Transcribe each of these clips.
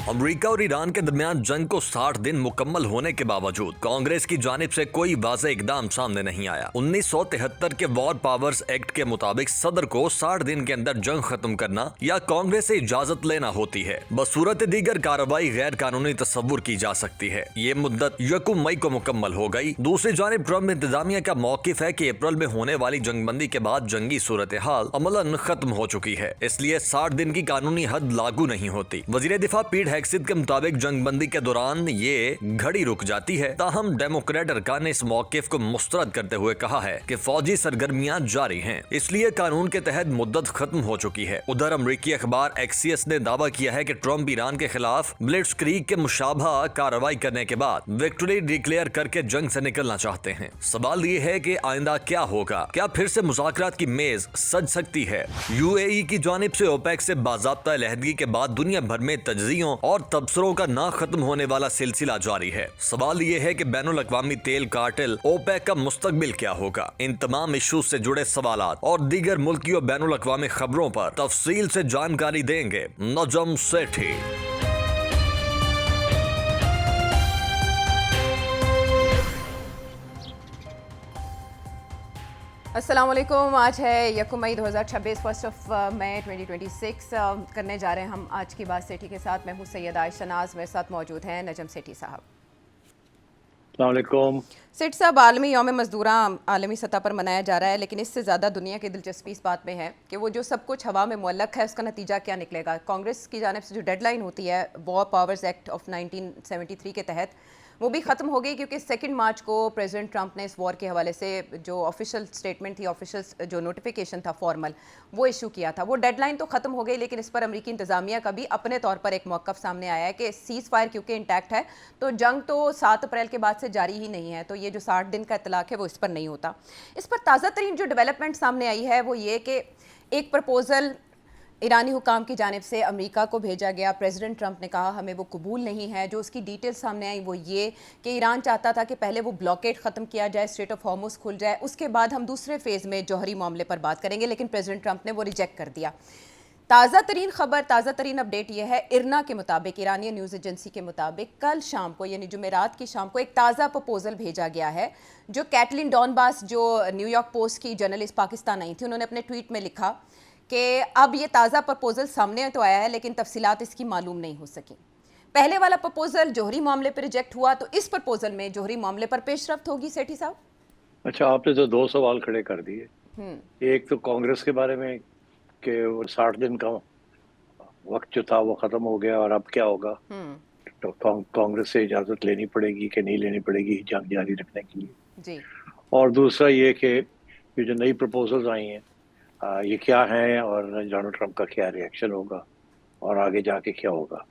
America और Iran के दरमियान जंग को 60 दिन मुकम्मल होने के बावजूद कांग्रेस की जानिब से कोई वाज़ेह इकदाम सामने नहीं आया। 1973 के वॉर पावर्स एक्ट के मुताबिक सदर को 60 दिन के अंदर जंग खत्म करना या कांग्रेस से इजाजत लेना होती है। बसूरत दीगर कार्रवाई गैर कानूनी तस्वुर की जा सकती है। ये मुद्दत 1 मई को मुकम्मल हो गई। दूसरी जानिब ट्रम्प इंतजामिया का मौकिफ है कि अप्रैल में होने वाली जंगबंदी के बाद जंगी सूरत हाल अमलन खत्म हो चुकी है, इसलिए 60 दिन की कानूनी हद लागू नहीं होती। वजीर दिफा पीट हेगसेथ के मुताबिक जंगबंदी के दौरान ये घड़ी रुक जाती है। ताहम डेमोक्रेट अरकान ने इस मौकिफ को मुस्तरद करते हुए कहा है कि फौजी सरगर्मियां जारी हैं, इसलिए कानून के तहत मुद्दत खत्म हो चुकी है। उधर अमरीकी अखबार एक्सियस ने दावा किया है कि ट्रम्प ईरान के खिलाफ ब्लिट्जक्रीग के मुशाबहा कार्रवाई करने के बाद विक्ट्री डिक्लेयर करके जंग से निकलना चाहते हैं। सवाल ये है कि आइंदा क्या होगा, क्या फिर से मुज़ाकरात की मेज सज सकती है? यूएई की जानिब से ओपेक से बाज़ाब्ता अलहदगी के बाद दुनिया भर में तज्जियों और तबसरों का ना खत्म होने वाला सिलसिला जारी है। सवाल ये है कि बैनुल अक़वामी तेल कार्टेल ओपेक का मुस्तकबिल क्या होगा? इन तमाम इशूज से जुड़े सवालात और दीगर मुल्की और बैनुल अक़वामी खबरों पर तफसील से जानकारी देंगे नजम सेठी। अस्सलाम वालेकुम। आज है 1 मई 2026, 1 मई 2026 करने जा रहे हैं हम आज की बात सेठी के साथ। मैं हूँ सैयद आयशा नाज, मेरे साथ मौजूद हैं नजम सेठी साहब। अस्सलाम वालेकुम। सेठ साहब, आलमी यौम मजदूरा आलमी सतह पर मनाया जा रहा है, लेकिन इससे ज़्यादा दुनिया की दिलचस्पी इस बात में है कि वो जो सब कुछ हवा में मुअल्लक है उसका नतीजा क्या निकलेगा। कांग्रेस की जानिब से जो डेडलाइन होती है वॉर पावर्स एक्ट ऑफ 1973 के तहत, वो भी ख़त्म हो गई, क्योंकि 2 मार्च को प्रेसिडेंट ट्रंप ने इस वॉर के हवाले से जो ऑफिशियल स्टेटमेंट थी, ऑफिशियल जो नोटिफिकेशन था फॉर्मल, वो इशू किया था। वो डेडलाइन तो ख़त्म हो गई, लेकिन इस पर अमेरिकी इंतज़ामिया का भी अपने तौर पर एक मौक़िफ़ सामने आया है कि सीज़ फायर क्योंकि इंटैक्ट है तो जंग तो 7 अप्रैल के बाद से जारी ही नहीं है, तो ये जो 60 दिन का इतलाक़ है वो इस पर नहीं होता। इस पर ताज़ा तरीन जो डेवलपमेंट सामने आई है वो ये कि एक प्रपोज़ल ईरानी हुकाम की जानिब से अमेरिका को भेजा गया। प्रेसिडेंट ट्रंप ने कहा हमें वो कबूल नहीं है। जो उसकी डिटेल सामने आई वो ये कि ईरान चाहता था कि पहले वो ब्लॉकेड ख़त्म किया जाए, स्ट्रेट ऑफ हॉर्मुज़ खुल जाए, उसके बाद हम दूसरे फेज़ में जौहरी मामले पर बात करेंगे, लेकिन प्रेसिडेंट ट्रंप ने वो रिजेक्ट कर दिया। ताज़ा तरीन खबर, ताज़ा तरीन अपडेट यह है, इरना के मुताबिक, ईरानी न्यूज़ एजेंसी के मुताबिक, कल शाम को यानी जुमेरात की शाम को एक ताज़ा प्रपोजल भेजा गया है। जो कैटलिन डॉनबास, जो न्यूयॉर्क पोस्ट की जर्नलिस्ट पाकिस्तान आई थी, उन्होंने अपने ट्वीट में लिखा कि अब ये ताज़ा प्रपोजल सामने तो आया है लेकिन तफसीलात इसकी मालूम नहीं हो सकी। पहले वाला प्रपोजल जौहरी मामले पर रिजेक्ट हुआ, तो इस प्रपोजल में जौहरी मामले पर पेशरफ्त होगी सेठी साहब? अच्छा, आपने तो 2 सवाल खड़े कर दिए। एक तो कांग्रेस के बारे में कि 60 दिन का वक्त जो था वो खत्म हो गया और अब क्या होगा, तो कांग्रेस से इजाजत लेनी पड़ेगी कि नहीं लेनी पड़ेगी जंग जारी रखने के लिए जी। और दूसरा ये कि ये जो नई प्रपोजल्स आई हैं ये क्या हैं और डोनाल्ड ट्रंप का क्या रिएक्शन होगा और आगे जाके क्या होगा।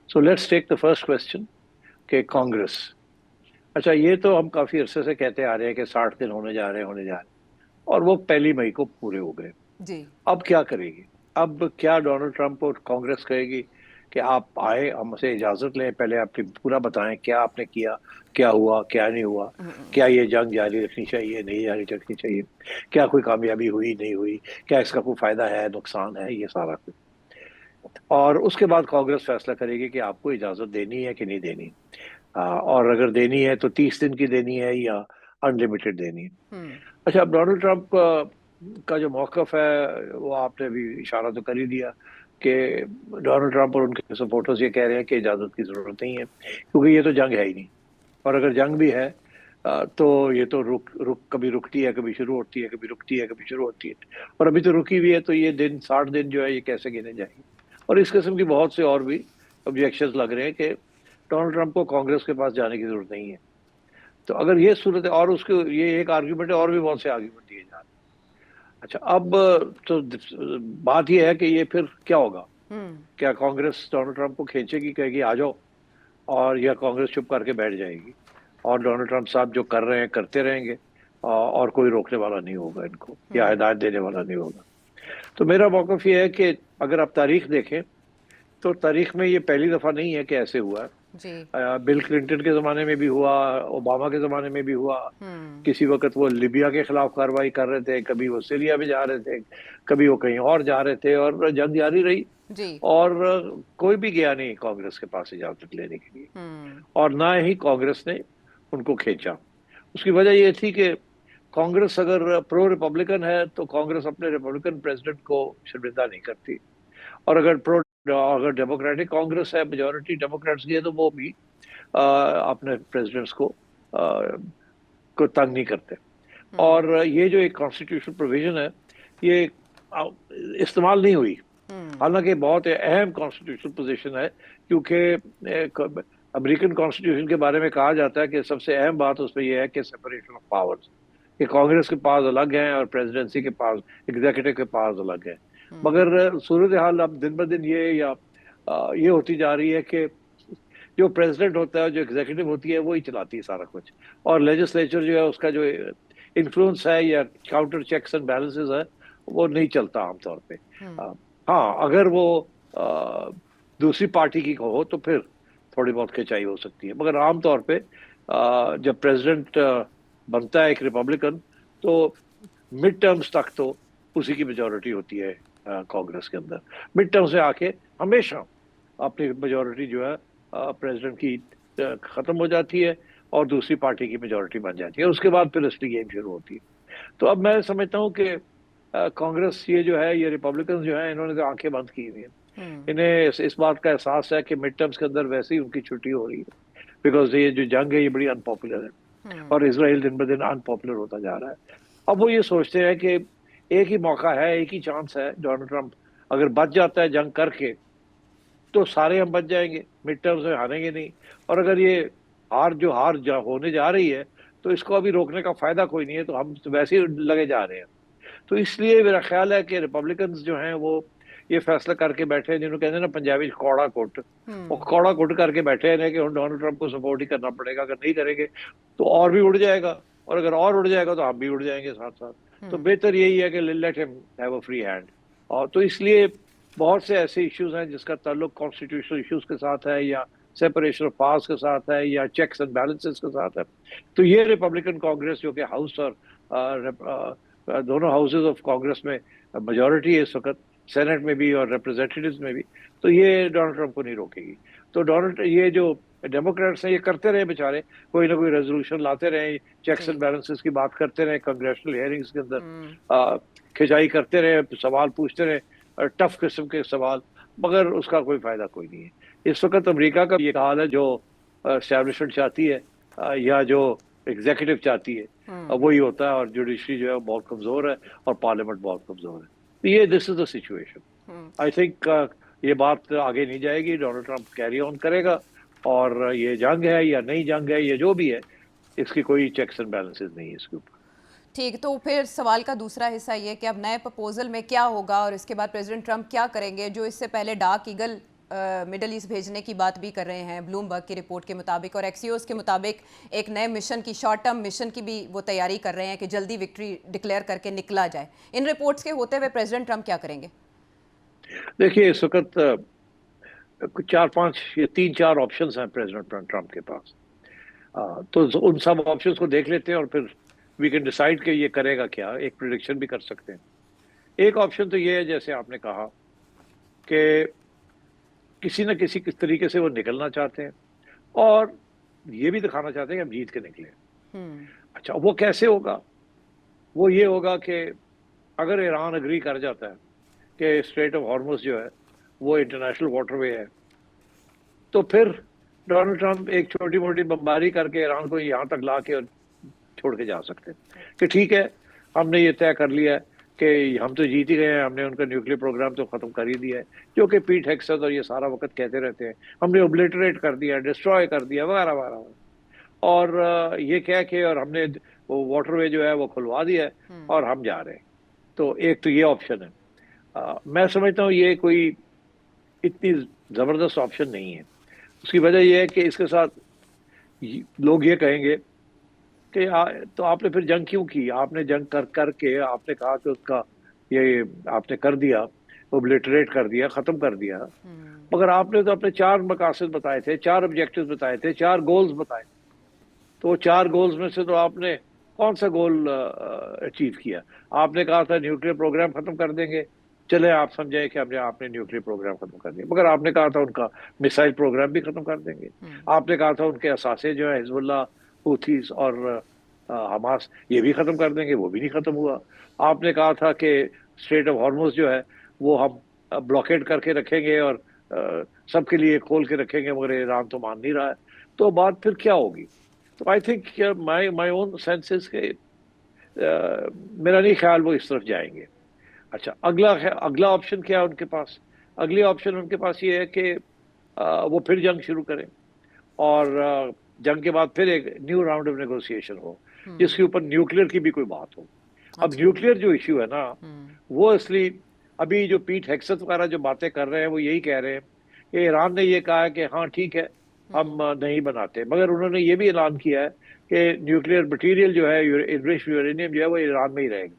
So let's take the first question कि कांग्रेस। अच्छा, ये तो हम काफ़ी अरसे से कहते आ रहे हैं कि 60 दिन होने जा रहे हैं और वो 1 मई को पूरे हो गए जी। अब क्या करेगी? अब क्या डोनाल्ड ट्रंप और कांग्रेस कहेगी कि आप आए, हमसे इजाज़त लें, पहले आप पूरा बताएं क्या आपने किया, क्या हुआ, क्या नहीं हुआ, क्या ये जंग जारी रखनी चाहिए, नहीं जारी रखनी चाहिए, क्या कोई कामयाबी हुई, नहीं हुई, क्या इसका कोई फ़ायदा है, नुकसान है, ये सारा कुछ। और उसके बाद कांग्रेस फैसला करेगी कि आपको इजाज़त देनी है कि नहीं देनी। और अगर देनी है तो 30 दिन की देनी है या अनलिमिटेड देनी है। अच्छा, अब डोनाल्ड ट्रंप का जो मौक़िफ़ है वो आपने अभी इशारा तो कर ही दिया कि डोनाल्ड ट्रंप और उनके सपोर्टर्स ये कह रहे हैं कि इजाज़त की ज़रूरत नहीं है, क्योंकि ये तो जंग है ही नहीं, और अगर जंग भी है तो ये तो कभी रुकती है, कभी शुरू होती है, कभी रुकती है, कभी शुरू होती है, और अभी तो रुकी हुई है, तो ये दिन 60 दिन जो है ये कैसे गिने जाएंगे। और इस किस्म की बहुत से और भी ऑब्जेक्शंस लग रहे हैं कि डोनाल्ड ट्रंप को कांग्रेस के पास जाने की ज़रूरत नहीं है। तो अगर ये सूरत है, और उसके ये एक आर्ग्यूमेंट है, और भी बहुत से आर्ग्यूमेंट दिए जा रहे हैं। अच्छा, अब तो बात यह है कि ये फिर क्या होगा? क्या कांग्रेस डोनाल्ड ट्रंप को खींचेगी, कहेगी आ जाओ, और या कांग्रेस चुप करके बैठ जाएगी और डोनाल्ड ट्रंप साहब जो कर रहे हैं करते रहेंगे और कोई रोकने वाला नहीं होगा इनको, या हिदायत देने वाला नहीं होगा। तो मेरा मौक़िफ़ ये है कि अगर आप तारीख देखें तो तारीख में ये पहली दफ़ा नहीं है कि ऐसे हुआ है। बिल क्लिंटन के ज़माने में भी हुआ, ओबामा के ज़माने में भी हुआ। किसी वक्त वो लिबिया के खिलाफ कार्रवाई कर रहे थे, कभी वो सीरिया में जा रहे थे, कभी वो कहीं और जा रहे थे, और जंग जारी रही। जी। और कोई भी गया नहीं कांग्रेस के पास इजाजत लेने के लिए, और ना ही कांग्रेस ने उनको खींचा। उसकी वजह ये थी कि कांग्रेस अगर प्रो रिपब्लिकन है तो कांग्रेस अपने रिपब्लिकन प्रेसिडेंट को शर्मिंदा नहीं करती, और अगर डेमोक्रेटिक कांग्रेस है, मेजोरिटी डेमोक्रेट्स की है, तो वो भी अपने प्रेसिडेंट्स को तंग नहीं करते। और ये जो एक कॉन्स्टिट्यूशन प्रोविजन है, ये अ, इस्तेमाल नहीं हुई। हालांकि बहुत अहम कॉन्स्टिट्यूशनल पोजीशन है, क्योंकि अमेरिकन कॉन्स्टिट्यूशन के बारे में कहा जाता है कि सबसे अहम बात उसमें यह है कि सेपरेशन ऑफ पावर्स, कि कांग्रेस के पास अलग हैं और प्रेसिडेंसी के पास, एग्जीक्यूटिव के पास अलग है। मगर सूरत हाल अब दिन ब दिन ये होती जा रही है कि जो प्रेसिडेंट होता है, जो एग्जीक्यूटिव होती है, वो ही चलाती है सारा कुछ, और लेजिस्लेचर जो है उसका जो इन्फ्लुएंस है या काउंटर चेक्स एंड बैलेंसेस है, वो नहीं चलता आमतौर पे। हाँ, अगर वो दूसरी पार्टी की हो तो फिर थोड़ी बहुत खिंचाई हो सकती है, मगर आमतौर पे जब प्रेसिडेंट बनता है एक रिपब्लिकन, तो मिड टर्म्स तक तो उसी की मेजोरिटी होती है कांग्रेस के अंदर। मिड टर्म से आके हमेशा अपनी मेजोरिटी जो है प्रेसिडेंट की खत्म हो जाती है और दूसरी पार्टी की मेजोरिटी बन जाती है। उसके बाद फिर असली गेम शुरू होती है। तो अब मैं समझता हूँ कि कांग्रेस ये जो है, ये रिपब्लिकन जो है, इन्होंने तो आंखें बंद की हुई हैं। इन्हें इस बात का एहसास है कि मिड टर्म्स के अंदर वैसे ही उनकी छुट्टी हो रही है, बिकॉज ये जो जंग है ये बड़ी अनपॉपुलर है, और इसराइल दिन ब दिन अनपॉपुलर होता जा रहा है। अब वो ये सोचते हैं कि एक ही मौका है, एक ही चांस है, डोनाल्ड ट्रंप अगर बच जाता है जंग करके तो सारे हम बच जाएंगे, मिड टर्म्स में हारेंगे नहीं। और अगर ये होने जा रही है तो इसको अभी रोकने का फायदा कोई नहीं है, तो हम तो वैसे ही लगे जा रहे हैं। तो इसलिए मेरा ख्याल है कि रिपब्लिकन जो हैं वो ये फैसला करके बैठे हैं, जिन्होंने कहते हैं ना पंजाबी कौड़ा कुट, वो कौड़ा कुट करके बैठे हैं कि डोनाल्ड ट्रंप को सपोर्ट ही करना पड़ेगा। अगर नहीं करेंगे तो और भी उड़ जाएगा, और अगर और उड़ जाएगा तो हम भी उड़ जाएंगे साथ साथ। तो बेहतर यही है कि let him have a free hand. और तो इसलिए बहुत से ऐसे इश्यूज हैं जिसका ताल्लुक कॉन्स्टिट्यूशनल इश्यूज के साथ है, या सेपरेशन ऑफ पावर्स के साथ है, या चेक्स एंड बैलेंसेस के साथ है। तो ये रिपब्लिकन कांग्रेस, जो कि हाउस और दोनों हाउसेज ऑफ कांग्रेस में मेजोरिटी है इस वक्त, सेनेट में भी और रिप्रेजेंटेटिव्स में भी, तो ये डोनाल्ड ट्रंप को नहीं रोकेगी। तो ये जो डेमोक्रेट्स हैं ये करते रहे बेचारे, कोई ना कोई रेजोल्यूशन लाते रहे, चेक्स एंड बैलेंसेस की बात करते रहे, कांग्रेसनल हियरिंग्स के अंदर खिंचाई करते रहे, सवाल पूछते रहे, टफ किस्म के सवाल, मगर उसका कोई फायदा कोई नहीं है। इस वक्त अमेरिका का ये हाल है, जो एस्टैब्लिशमेंट चाहती है या जो एग्जीक्यूटिव चाहती है, वही होता है, और जुडिशरी जो है बहुत कमजोर है और पार्लियामेंट बहुत कमजोर है। तो ये this is the situation. I think ये बात आगे नहीं जाएगी, डोनाल्ड ट्रंप कैरी ऑन करेगा, और ये जंग है या नहीं जंग है, ये जो भी है, इसकी कोई चेक्स एंड बैलेंसेस नहीं है इसके ऊपर। ठीक, तो फिर सवाल का दूसरा हिस्सा ये कि अब नए प्रपोजल में क्या होगा और इसके बाद प्रेसिडेंट ट्रंप क्या करेंगे, जो इससे पहले डार्क ईगल मिडल ईस्ट भेजने की बात भी कर रहे हैं ब्लूमबर्ग की रिपोर्ट के मुताबिक, और एक्सियोस के मुताबिक एक नए मिशन की, शॉर्ट टर्म मिशन की भी वो तैयारी कर रहे हैं कि जल्दी विक्ट्री डिक्लेयर करके निकला जाए। इन रिपोर्ट्स के होते हुए प्रेसिडेंट ट्रंप क्या करेंगे? देखिए, इस वक्त 4-5 या 3-4 ऑप्शंस हैं प्रेसिडेंट ट्रंप के पास। तो उन सब ऑप्शंस को देख लेते हैं और फिर वी कैन डिसाइड कि ये करेगा क्या, एक प्रिडिक्शन भी कर सकते हैं। एक ऑप्शन तो ये है, जैसे आपने कहा, कि किसी न किस तरीके से वो निकलना चाहते हैं और ये भी दिखाना चाहते हैं कि हम जीत के निकले। अच्छा, वो कैसे होगा? वो ये होगा कि अगर ईरान अग्री कर जाता है कि स्ट्रेट ऑफ हॉर्मुज जो है वो इंटरनेशनल वाटरवे है, तो फिर डोनाल्ड ट्रंप एक छोटी मोटी बमबारी करके ईरान को यहाँ तक ला के छोड़ के जा सकते हैं कि ठीक है, हमने ये तय कर लिया है कि हम तो जीत ही गए हैं, हमने उनका न्यूक्लियर प्रोग्राम तो खत्म कर ही दिया है, जो कि पीट हेक्सेथ और ये सारा वक्त कहते रहते हैं, हमने ओब्लिटरेट कर दिया, डिस्ट्रॉय कर दिया, वगैरह वगैरह। और ये कह के, और हमने वो वाटरवे जो है वो खुलवा दिया है और हम जा रहे हैं। तो एक तो ये ऑप्शन है। मैं समझता हूँ ये कोई इतनी जबरदस्त ऑप्शन नहीं है। उसकी वजह यह है कि इसके साथ लोग ये कहेंगे कि तो आपने फिर जंग क्यों की? आपने जंग करके आपने कहा कि उसका ये आपने कर दिया, ओब्लिटरेट कर दिया, खत्म कर दिया, मगर आपने तो अपने 4 मकासद बताए थे, 4 ऑब्जेक्टिव्स बताए थे, 4 गोल्स बताए। तो 4 गोल्स में से तो आपने कौन सा गोल अचीव किया? आपने कहा था न्यूक्लियर प्रोग्राम खत्म कर देंगे, चले आप समझे कि हमने आपने न्यूक्लियर प्रोग्राम खत्म कर दिया, मगर आपने कहा था उनका मिसाइल प्रोग्राम भी खत्म कर देंगे। आपने कहा था उनके असासे जो है हिजबुल्लाह, हूथीस और हमास, ये भी खत्म कर देंगे, वो भी नहीं खत्म हुआ। आपने कहा था कि स्ट्रेट ऑफ हॉर्मुज जो है वो हम ब्लॉकेड करके रखेंगे और सबके लिए खोल के रखेंगे, मगर ईरान तो मान नहीं रहा है। तो बात फिर क्या होगी? तो I think my my own senses के मेरा नहीं ख्याल वो इस तरफ जाएंगे। अच्छा, अगला ऑप्शन क्या है उनके पास? अगली ऑप्शन उनके पास ये है कि वो फिर जंग शुरू करें और जंग के बाद फिर एक न्यू राउंड ऑफ नेगोशिएशन हो जिसके ऊपर न्यूक्लियर की भी कोई बात हो। अब न्यूक्लियर जो इश्यू है ना, वो असली अभी जो पीट हेक्सथ वगैरह जो बातें कर रहे हैं वो यही कह रहे हैं कि ईरान ने ये कहा है कि हाँ ठीक है हम नहीं बनाते, मगर उन्होंने ये भी ऐलान किया है कि न्यूक्लियर मटीरियल जो है, इनरिच्ड यूरेनियम जो है वो ईरान में ही रहेगी।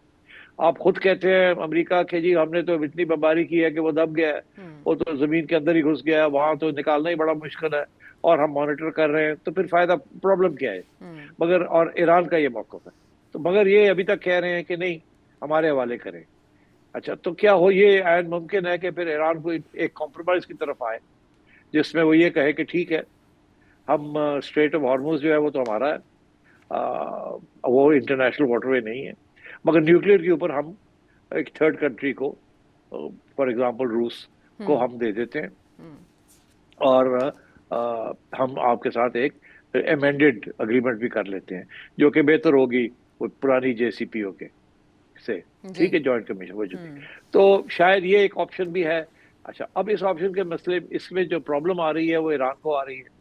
आप खुद कहते हैं अमेरिका के, जी हमने तो इतनी बमबारी की है कि वो दब गया है, वो तो जमीन के अंदर ही घुस गया है, वहां तो निकालना ही बड़ा मुश्किल है और हम मॉनिटर कर रहे हैं, तो फिर फायदा, प्रॉब्लम क्या है? मगर और ईरान का ये मौक़िफ़ है, तो मगर ये अभी तक कह रहे हैं कि नहीं हमारे हवाले करें। अच्छा, तो क्या हो ये ऐन मुमकिन है कि फिर ईरान को एक कॉम्प्रोमाइज की तरफ आए जिसमें वो ये कहे कि ठीक है हम स्ट्रेट ऑफ हॉर्मुज जो है वो तो हमारा है, वो इंटरनेशनल वाटरवे नहीं है, मगर न्यूक्लियर के ऊपर हम एक थर्ड कंट्री को, फॉर एग्जांपल रूस को हम दे देते हैं और हम आपके साथ एक अमेंडेड अग्रीमेंट भी कर लेते हैं जो कि बेहतर होगी वो पुरानी जेसीपीओ के से, ठीक है, जॉइंट कमीशन वो जो थी। तो शायद ये एक ऑप्शन भी है। अच्छा, अब इस ऑप्शन के मसले, इसमें जो प्रॉब्लम आ रही है वो ईरान को आ रही है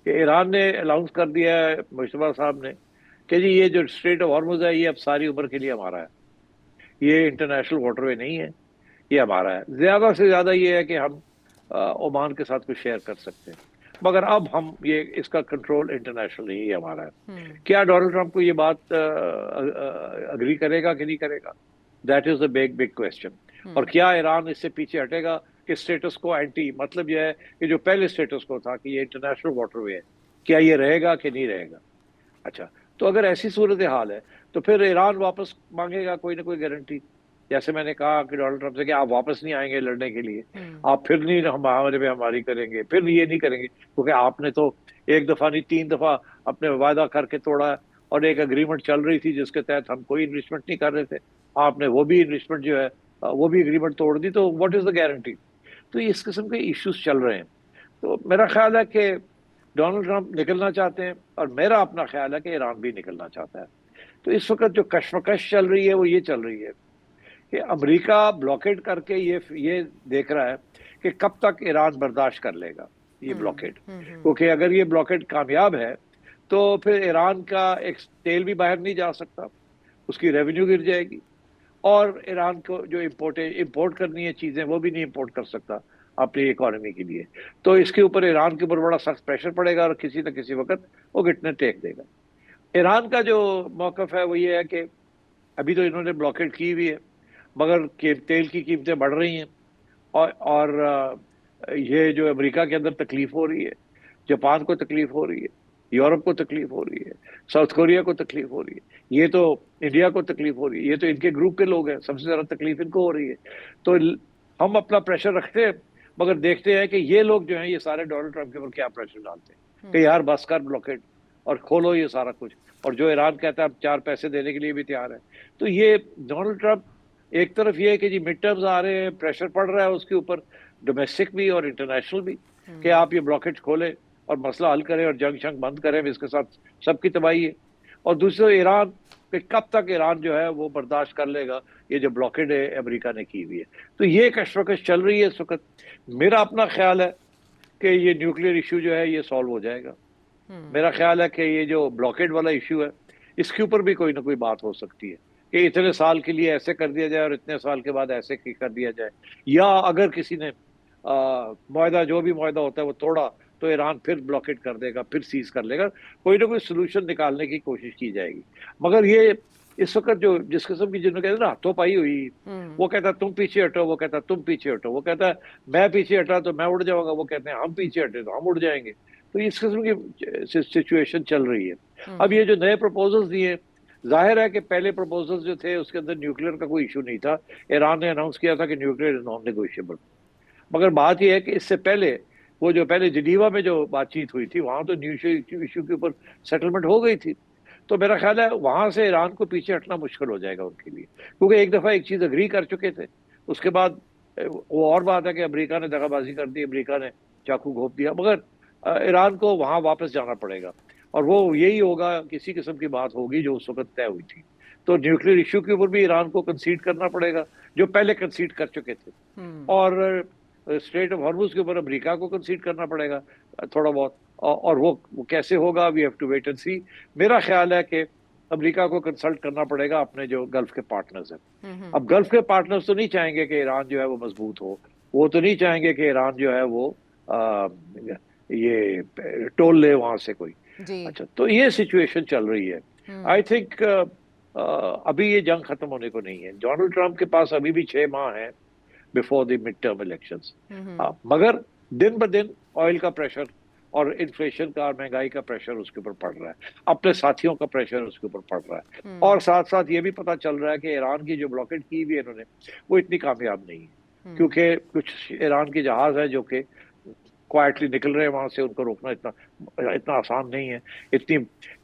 कि ईरान ने अनाउंस कर दिया है, मुश्तबा साहब ने, कि जी ये जो स्ट्रेट ऑफ हॉर्मुज है ये अब सारी उम्र के लिए हमारा है, ये इंटरनेशनल वाटरवे नहीं है, ये हमारा है। ज्यादा से ज्यादा ये है कि हम ओमान के साथ कुछ शेयर कर सकते हैं, मगर अब हम ये इसका कंट्रोल इंटरनेशनल ही हमारा है। क्या डोनाल्ड ट्रंप को ये बात अग्री करेगा कि नहीं करेगा? That is the big big question. और क्या ईरान इससे पीछे हटेगा कि स्टेटस को एंटी, मतलब यह है कि जो पहले स्टेटस को था कि ये इंटरनेशनल वाटरवे है, क्या ये रहेगा कि नहीं रहेगा? अच्छा, तो अगर ऐसी सूरत हाल है तो फिर ईरान वापस मांगेगा कोई ना कोई गारंटी। जैसे मैंने कहा कि डोनाल्ड ट्रंप से कि आप वापस नहीं आएंगे लड़ने के लिए, आप फिर नहीं हमारे पे हमारी करेंगे, फिर ये नहीं करेंगे, क्योंकि आपने तो एक दफा नहीं 3 दफा अपने वादा करके तोड़ा है और एक अग्रीमेंट चल रही थी जिसके तहत हम कोई इन्वेस्टमेंट नहीं कर रहे थे, आपने वो भी इन्वेस्टमेंट जो है वो भी एग्रीमेंट तोड़ दी, तो व्हाट इज द गारंटी? तो इस किस्म के इश्यूज चल रहे हैं। तो मेरा ख्याल है कि डोनाल्ड ट्रंप निकलना चाहते हैं और मेरा अपना ख्याल है कि ईरान भी निकलना चाहता है। तो इस वक्त जो कश्मकश चल रही है वो ये चल रही है कि अमेरिका ब्लॉकेड करके ये देख रहा है कि कब तक ईरान बर्दाश्त कर लेगा ये ब्लॉकेड, क्योंकि अगर ये ब्लॉकेड कामयाब है तो फिर ईरान का एक तेल भी बाहर नहीं जा सकता, उसकी रेवेन्यू गिर जाएगी, और ईरान को जो इंपोर्ट करनी है चीजें वो भी नहीं इंपोर्ट कर सकता अपनी इकोनॉमी के लिए। तो इसके ऊपर ईरान के ऊपर बड़ा सख्त प्रेशर पड़ेगा और किसी न किसी वक्त वो घुटने टेक देगा। ईरान का जो मौकफ है वो ये है कि अभी तो इन्होंने ब्लॉकेड की हुई है, मगर तेल की कीमतें बढ़ रही हैं और ये जो अमेरिका के अंदर तकलीफ हो रही है, जापान को तकलीफ हो रही है, यूरोप को तकलीफ हो रही है, साउथ कोरिया को तकलीफ हो रही है, ये तो इंडिया को तकलीफ हो रही है, ये तो इनके ग्रुप के लोग हैं, सबसे ज्यादा तकलीफ इनको हो रही है। तो हम अपना प्रेशर रखते हैं, मगर देखते हैं कि ये लोग जो हैं ये सारे डोनाल्ड ट्रंप के ऊपर क्या प्रेशर डालते हैं कि यार बस कर ब्लॉकेड और खोलो ये सारा कुछ, और जो ईरान कहता है हम 4 पैसे देने के लिए भी तैयार है। तो ये डोनाल्ड ट्रंप एक तरफ ये है कि जी मिड टर्म्स आ रहे हैं, प्रेशर पड़ रहा है उसके ऊपर, डोमेस्टिक भी और इंटरनेशनल भी, कि आप ये ब्लॉकेज खोलें और मसला हल करें और जंग शंग बंद करें, इसके साथ सबकी तबाही है। और दूसरे ईरान कि कब तक ईरान जो है वो बर्दाश्त कर लेगा ये जो ब्लॉकेड है अमेरिका ने की हुई है। तो ये कशमकश चल रही है इस वक्त। मेरा अपना ख्याल है कि ये न्यूक्लियर इशू जो है ये सॉल्व हो जाएगा। मेरा ख्याल है कि ये जो ब्लॉकेड वाला इशू है इसके ऊपर भी कोई ना कोई बात हो सकती है कि इतने साल के लिए ऐसे कर दिया जाए और इतने साल के बाद ऐसे कर दिया जाए, या अगर किसी ने मुआहदा, जो भी मुआहदा होता है वो तोड़ा तो ईरान फिर ब्लॉकेट कर देगा, फिर सीज कर लेगा, कोई ना कोई सोल्यूशन निकालने की कोशिश की जाएगी। मगर ये इस वक्त जो जिस किस्म की जिन्होंने कहते हैं ना हाथों पाई हुई, वो कहता है तुम पीछे हटो, वो कहता है तुम पीछे हटो, वो कहता है मैं पीछे हटा तो मैं उड़ जाऊंगा, वो कहते हैं हम पीछे हटे तो हम उड़ जाएंगे। तो इस किस्म की सिचुएशन चल रही है। अब ये जो नए प्रपोजल्स दिए जाहिर है कि पहले प्रपोजल जो थे उसके अंदर न्यूक्लियर का कोई इशू नहीं था। ईरान ने अनाउंस किया था कि न्यूक्लियर इज नॉन नेगोशिएबल। मगर बात यह है कि इससे पहले वो जो पहले जिनीवा में जो बातचीत हुई थी वहां तो न्यूक्लियर इशू के ऊपर सेटलमेंट हो गई थी। तो मेरा ख्याल है वहां से ईरान को पीछे हटना मुश्किल हो जाएगा उनके लिए, क्योंकि एक दफा एक चीज अग्री कर चुके थे। उसके बाद वो और बात है कि अमेरिका ने दगाबाजी कर दी, अमेरिका ने चाकू घोंप दिया, मगर ईरान को वहां वापस जाना पड़ेगा। और वो यही होगा, किसी किस्म की बात होगी जो उस वक्त तय हुई थी। तो न्यूक्लियर इशू के ऊपर भी ईरान को कंसीड करना पड़ेगा, जो पहले कंसीड कर चुके थे। और स्ट्रेट ऑफ हॉर्मुज के ऊपर अमेरिका को कंसीड करना पड़ेगा थोड़ा बहुत। और वो कैसे होगा, we have to wait and see. मेरा ख्याल है कि अमेरिका को कंसल्ट करना पड़ेगा अपने जो गल्फ के पार्टनर्स हैं। अब गल्फ के पार्टनर्स तो नहीं चाहेंगे कि ईरान जो है वो मजबूत हो, वो तो नहीं चाहेंगे कि ईरान जो है वो ये टोल ले वहां से कोई। अच्छा, तो ये सिचुएशन चल रही है। आई थिंक अभी ये जंग खत्म होने को नहीं है। डोनाल्ड ट्रंप के पास अभी भी 6 माह है before the mid term elections. मगर दिन ब दिन ऑयल का प्रेशर और इन्फ्लेशन का और महंगाई का प्रेशर उसके ऊपर पड़ रहा है, अपने साथियों का प्रेशर उसके ऊपर पड़ रहा है। और साथ साथ ये भी पता चल रहा है कि ईरान की जो ब्लॉकेड की हुई है इन्होंने, वो इतनी कामयाब नहीं है, क्योंकि कुछ ईरान के जहाज है जो कि क्वाइटली निकल रहे हैं वहां से, उनको रोकना इतना आसान नहीं है। इतनी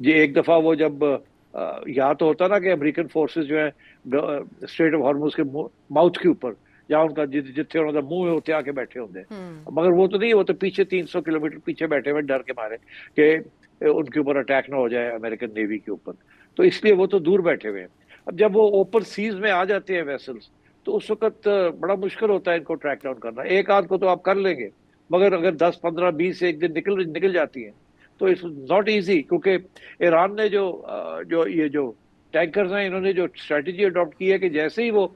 ये एक दफा वो जब यहाँ तो होता ना कि अमेरिकन फोर्सेस जो है स्ट्रेट ऑफ हॉर्मुज के माउथ के ऊपर, या उनका जिथे उन्होंने मुंह में होते आके बैठे होंगे, मगर वो तो नहीं, वो तो पीछे 300 किलोमीटर पीछे बैठे हुए डर के मारे कि उनके ऊपर अटैक ना हो जाए अमेरिकन नेवी के ऊपर। तो इसलिए वो तो दूर बैठे हुए हैं। अब जब वो ओपन सीज में आ जाते हैं वेसल्स, तो उस वक्त बड़ा मुश्किल होता है इनको ट्रैक डाउन करना। एक आध को तो आप कर लेंगे, मगर अगर 10, 15, 20 एक दिन निकल जाती हैं तो इट्स नॉट इजी। क्योंकि ईरान ने जो टैंकर्स हैं, इन्होंने जो स्ट्रेटेजी अडॉप्ट की है कि जैसे ही वो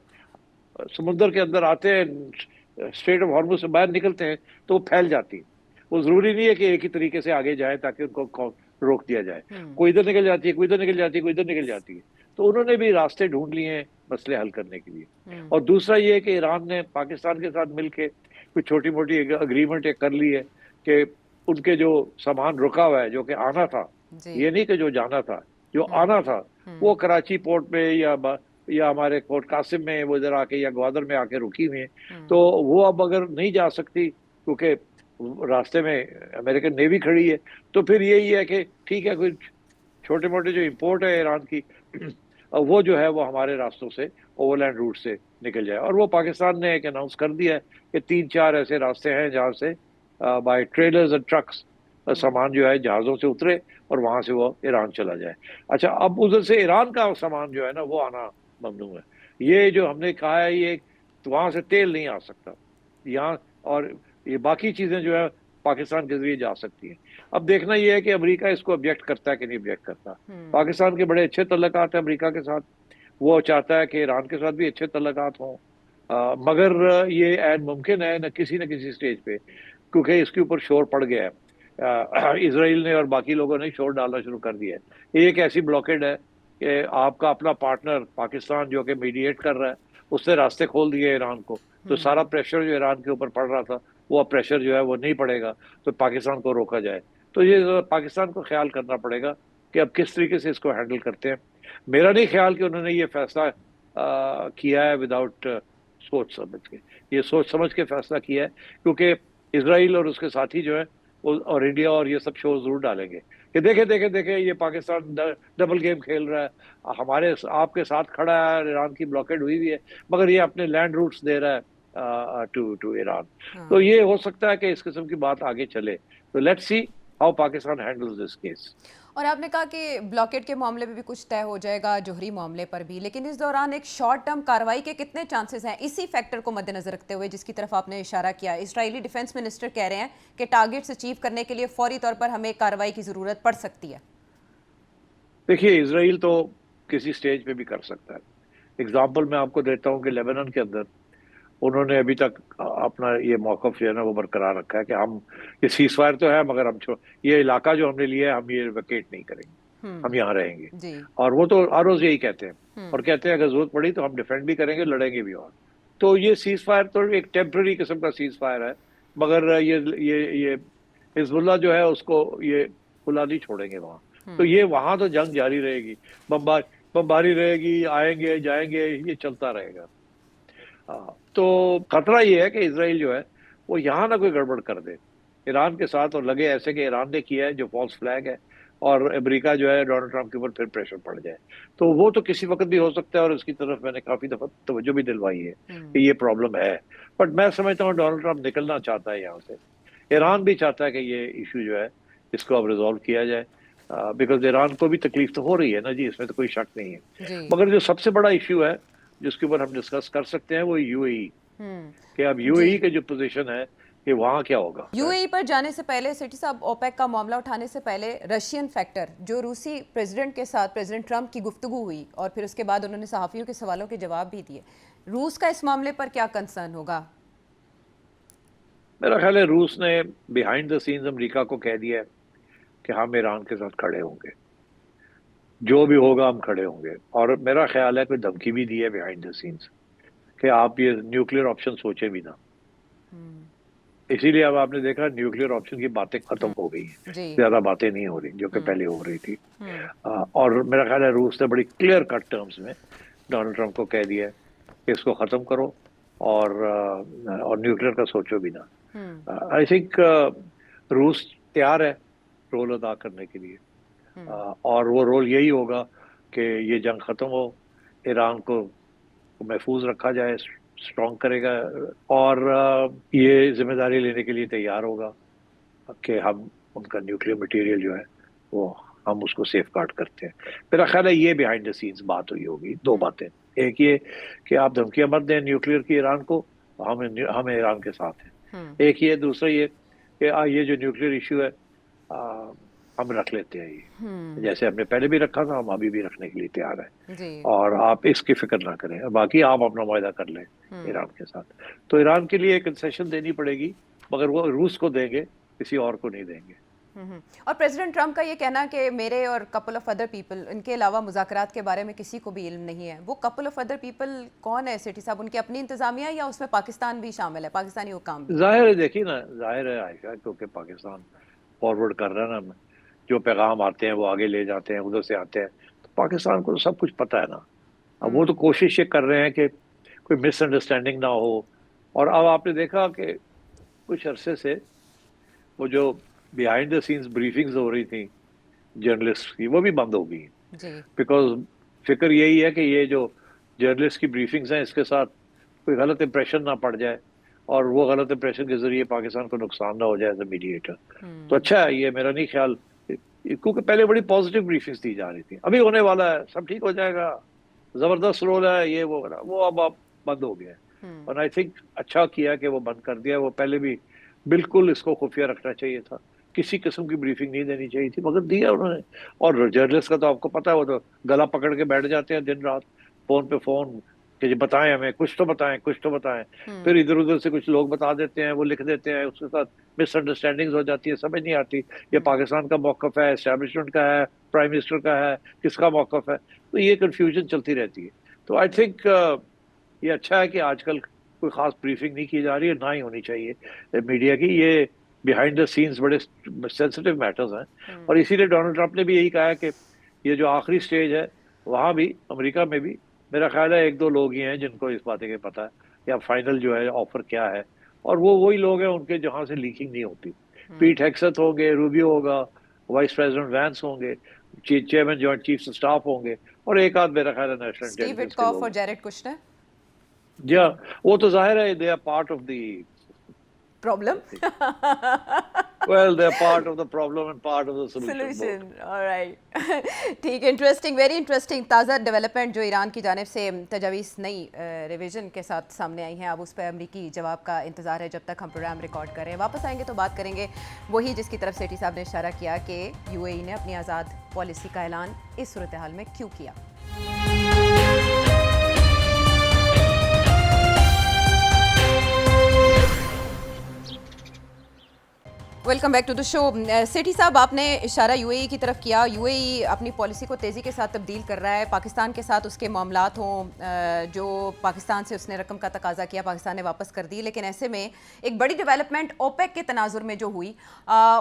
समुद्र के अंदर आते हैं, स्ट्रेट ऑफ हॉर्मुज से बाहर निकलते हैं, तो वो फैल जाती है। वो जरूरी नहीं है कि एक ही तरीके से आगे जाए ताकि उनको रोक दिया जाए। कोई इधर निकल जाती है, कोई इधर निकल जाती है, कोई इधर निकल जाती है। तो उन्होंने भी रास्ते ढूंढ लिए हैं मसले हल करने के लिए। और दूसरा ये है कि ईरान ने पाकिस्तान के साथ मिलकर कुछ छोटी मोटी अग्रीमेंट कर ली है कि उनके जो सामान रुका हुआ है, जो कि आना था, ये नहीं कि जो जाना था, जो आना था, वो कराची पोर्ट में या हमारे पोर्ट कासिम में वो इधर आके या ग्वादर में आके रुकी हुई है। तो वो अब अगर नहीं जा सकती क्योंकि रास्ते में अमेरिकन नेवी खड़ी है, तो फिर यही है कि ठीक है, कोई छोटे मोटे जो इंपोर्ट है ईरान की वो जो है वो हमारे रास्तों से, ओवरलैंड रूट से निकल जाए। और वो पाकिस्तान ने एक अनाउंस कर दिया है कि 3-4 ऐसे रास्ते हैं जहाँ से बाय ट्रेलर्स एंड ट्रक्स सामान जो है जहाज़ों से उतरे और वहाँ से वो ईरान चला जाए। अच्छा, अब उधर से ईरान का सामान जो है ना वो आना ममनू है। ये जो हमने कहा है, ये तो वहाँ से तेल नहीं आ सकता यहाँ, और ये बाकी चीज़ें जो है पाकिस्तान के जरिए जा सकती है। अब देखना यह है कि अमेरिका इसको ऑब्जेक्ट करता है कि नहीं ऑब्जेक्ट करता। पाकिस्तान के बड़े अच्छे तल्लुकात हैं अमेरिका के साथ, वो चाहता है कि ईरान के साथ भी अच्छे तल्लुकात हों, मगर ये ऐन मुमकिन है न किसी स्टेज पे, क्योंकि इसके ऊपर शोर पड़ गया है। इसराइल ने और बाकी लोगों ने शोर डालना शुरू कर दिया है। ये एक ऐसी ब्लॉकेड है कि आपका अपना पार्टनर पाकिस्तान जो कि मीडिएट कर रहा है, उसने रास्ते खोल दिए ईरान को, तो सारा प्रेशर जो ईरान के ऊपर पड़ रहा था वो प्रेशर जो है वो नहीं पड़ेगा, तो पाकिस्तान को रोका जाए। तो ये पाकिस्तान को ख्याल करना पड़ेगा कि अब किस तरीके से इसको हैंडल करते हैं। मेरा नहीं ख्याल कि उन्होंने ये फैसला किया है विदाउट सोच समझ के। ये सोच समझ के फैसला किया है, क्योंकि इसराइल और उसके साथी जो है और इंडिया और ये सब शो जरूर डालेंगे कि देखे ये पाकिस्तान डबल गेम खेल रहा है, हमारे आपके साथ खड़ा है, ईरान की ब्लॉकेड हुई है, मगर ये अपने लैंड रूट्स दे रहा है टू ईरान। तो ये हो सकता है कि इस किस्म की बात आगे चले। तो let's see how Pakistan handles this case. और आपने कहा कि ब्लॉकेड के मामले में भी कुछ तय हो जाएगा, जोहरी मामले पर भी, लेकिन इस दौरान एक शॉर्ट टर्म कार्रवाई के कितने चांसेस हैं, इसी फैक्टर को मद्देनजर रखते हुए जिसकी तरफ आपने इशारा किया। इजरायली डिफेंस मिनिस्टर कह रहे हैं कि टारगेट्स अचीव करने के लिए फौरी तौर पर हमें कार्रवाई की जरूरत पड़ सकती है। देखिए, इसराइल तो किसी स्टेज पे भी कर सकता है। एग्जाम्पल मैं आपको देता हूँ कि लेबनान के अंदर उन्होंने अभी तक अपना ये मौक़िफ़ जो है ना वो बरकरार रखा है कि हम ये सीज फायर तो है, मगर हम ये इलाका जो हमने लिया है हम ये वेकेट नहीं करेंगे, हम यहाँ रहेंगे। और वो तो हर रोज यही कहते हैं, और कहते हैं अगर जरूरत पड़ी तो हम डिफेंड भी करेंगे, लड़ेंगे भी। और तो ये सीज फायर तो एक टेम्पररी किस्म का सीज फायर है, मगर ये हिजबुल्लाह जो है उसको ये खुला नहीं छोड़ेंगे वहाँ। तो ये वहाँ तो जंग जारी रहेगी। बमबारी रहेगी, आएंगे जाएंगे, ये चलता रहेगा। तो खतरा ये है कि इसराइल जो है वो यहाँ ना कोई गड़बड़ कर दे ईरान के साथ, और लगे ऐसे कि ईरान ने किया है जो फॉल्स फ्लैग है, और अमेरिका जो है डोनाल्ड ट्रंप के ऊपर फिर प्रेशर पड़ जाए। तो वो तो किसी वक्त भी हो सकता है, और उसकी तरफ मैंने काफी दफा तवज्जो भी दिलवाई है कि ये प्रॉब्लम है। बट मैं समझता हूँ डोनाल्ड ट्रंप निकलना चाहता है यहाँ से। ईरान भी चाहता है कि ये इशू जो है इसको अब रिजॉल्व किया जाए, बिकॉज ईरान को भी तकलीफ तो हो रही है ना जी, इसमें तो कोई शक नहीं है। मगर जो सबसे बड़ा इशू है जिसके ऊपर हम डिस्कस कर सकते हैं वो यूएई, कि अब यूएई के जो पोजीशन है कि वहाँ क्या होगा। यूएई पर जाने से पहले सेठी साहब, ओपेक का मामला उठाने से पहले रशियन फैक्टर, जो रूसी प्रेसिडेंट के साथ प्रेसिडेंट ट्रंप की गुफ्तगू हुई और फिर उसके बाद उन्होंने सहाफियों के सवालों के जवाब भी दिए, रूस का इस मामले पर क्या कंसर्न होगा? मेरा ख्याल है रूस ने बिहाइंड द सीन्स अमेरिका को कह दिया है कि हम ईरान के साथ खड़े होंगे, जो भी होगा हम खड़े होंगे। और मेरा ख्याल है कोई धमकी भी दी है बिहाइंड द सीन्स कि आप ये न्यूक्लियर ऑप्शन सोचे भी ना। इसीलिए अब आपने देखा न्यूक्लियर ऑप्शन की बातें खत्म हो गई हैं, ज्यादा बातें नहीं हो रही जो कि पहले हो रही थी। और मेरा ख्याल है रूस ने बड़ी क्लियर कट टर्म्स में डोनाल्ड ट्रंप को कह दिया है कि इसको खत्म करो और न्यूक्लियर का सोचो भी ना। आई थिंक रूस तैयार है रोल अदा करने के लिए, और वो रोल यही होगा कि ये जंग खत्म हो, ईरान को महफूज रखा जाए, स्ट्रॉन्ग करेगा, और ये जिम्मेदारी लेने के लिए तैयार होगा कि हम उनका न्यूक्लियर मटेरियल जो है वो हम उसको सेफ गार्ड करते हैं। मेरा ख्याल है ये बिहाइंड द सीन्स बात हुई होगी। दो बातें, एक ये कि आप धमकियां मत दें न्यूक्लियर की ईरान को, हम ईरान के साथ हैं। एक ये, दूसरा ये कि ये जो न्यूक्लियर इशू है हम रख लेते हैं, ये जैसे हमने पहले भी रखा था, हम अभी भी रखने के लिए तैयार है, और आप इसकी फिक्र ना करें, बाकी आप अपना वायदा कर लें ईरान के साथ। तो ईरान के लिए कंसेशन देनी पड़ेगी, मगर वो रूस को देंगे, किसी और को नहीं देंगे। और प्रेसिडेंट ट्रंप का ये कहना कि मेरे और कपल ऑफ अदर पीपल, इनके अलावा मुज़ाकरात के बारे में किसी को भी इल्म नहीं है, वो कपल ऑफ अदर पीपल कौन है सेठी साहब? उनकी अपनी इंतजामिया या उसमें पाकिस्तान भी शामिल है, पाकिस्तानी हुकाम? जाहिर है, देखिए ना, जाहिर है आयशा, क्योंकि पाकिस्तान फॉरवर्ड कर रहा है ना, जो पैगाम आते हैं वो आगे ले जाते हैं, उधर से आते हैं, तो पाकिस्तान को तो सब कुछ पता है ना। अब वो तो कोशिश ये कर रहे हैं कि कोई मिसअंडरस्टैंडिंग ना हो। और अब आपने देखा कि कुछ अरसे से वो जो बिहाइंड द सीन्स ब्रीफिंग्स हो रही थी जर्नलिस्ट की, वो भी बंद हो गई, बिकॉज फिक्र यही है कि ये जो जर्नलिस्ट की ब्रीफिंग्स हैं इसके साथ कोई गलत इंप्रेशन ना पड़ जाए, और वो गलत इंप्रेशन के जरिए पाकिस्तान को नुकसान ना हो जाए एज अ मीडिएटर। तो अच्छा है ये, मेरा नहीं ख्याल, क्योंकि पहले बड़ी पॉजिटिव ब्रीफिंग्स दी जा रही थी, अभी होने वाला है, सब ठीक हो जाएगा, जबरदस्त रोल है ये वो अब बंद हो गया है। और आई थिंक अच्छा किया कि वो बंद कर दिया। वो पहले भी बिल्कुल इसको खुफिया रखना चाहिए था, किसी किस्म की ब्रीफिंग नहीं देनी चाहिए थी, मगर दिया उन्होंने। और जर्नलिस्ट का तो आपको पता है, वो तो गला पकड़ के बैठ जाते हैं दिन रात, फोन पे फोन, कि जी बताएं हमें, कुछ तो बताएं, कुछ तो बताएं। फिर इधर उधर से कुछ लोग बता देते हैं, वो लिख देते हैं, उसके साथ मिसअंडरस्टैंडिंग्स हो जाती है, समझ नहीं आती ये पाकिस्तान का मौकफ है, एस्टैब्लिशमेंट का है, प्राइम मिनिस्टर का है, किसका मौकफ है, तो ये कंफ्यूजन चलती रहती है। तो आई थिंक ये अच्छा है कि आजकल कोई खास ब्रीफिंग नहीं की जा रही है, ना ही होनी चाहिए मीडिया की। ये बिहाइंड द सीन्स बड़े सेंसिटिव मैटर्स हैं, और इसीलिए डोनाल्ड ट्रंप ने भी यही कहा है कि ये जो आखिरी स्टेज है, वहाँ भी अमेरिका में भी मेरा ख्याल है एक दो लोग ही हैं जिनको इस बात के पता है या फाइनल जो है ऑफर क्या है, और वो वही लोग हैं उनके जहाँ से लीकिंग नहीं होती। पीट हेक्सेथ होंगे, रूबियो होगा, वाइस प्रेसिडेंट वैंस होंगे, चेयरमैन जॉइंट चीफ स्टाफ होंगे, और एक आध मेरा ख्याल है नेशनल स्टीव विटकॉफ और जैरेड कुशनर। जी हाँ, वो तो जाहिर है they are part of the problem. Well, they're part of the problem and part of the solution. All right. ठीक, इंटरेस्टिंग, वेरी इंटरेस्टिंग। ताज़ा डेवलपमेंट जो ईरान की जानिब से तजावीज़ नई रिवीजन के साथ सामने आई हैं, अब उस पर अमरीकी जवाब का इंतज़ार है। जब तक हम प्रोग्राम रिकॉर्ड कर रहे हैं, वापस आएंगे तो बात करेंगे वही जिसकी तरफ सेठी साहब ने इशारा किया कि यूएई ने अपनी आज़ाद पॉलिसी का ऐलान इस सूरत हाल में क्यों किया। Welcome back to the show. Sethi साहब, आपने इशारा यूएई की तरफ किया। यूएई अपनी पॉलिसी को तेज़ी के साथ तब्दील कर रहा है। पाकिस्तान के साथ उसके मामलात हों, जो पाकिस्तान से उसने रकम का तकाजा किया, पाकिस्तान ने वापस कर दी। लेकिन ऐसे में एक बड़ी डेवलपमेंट ओपेक के तनाजुर में जो हुई,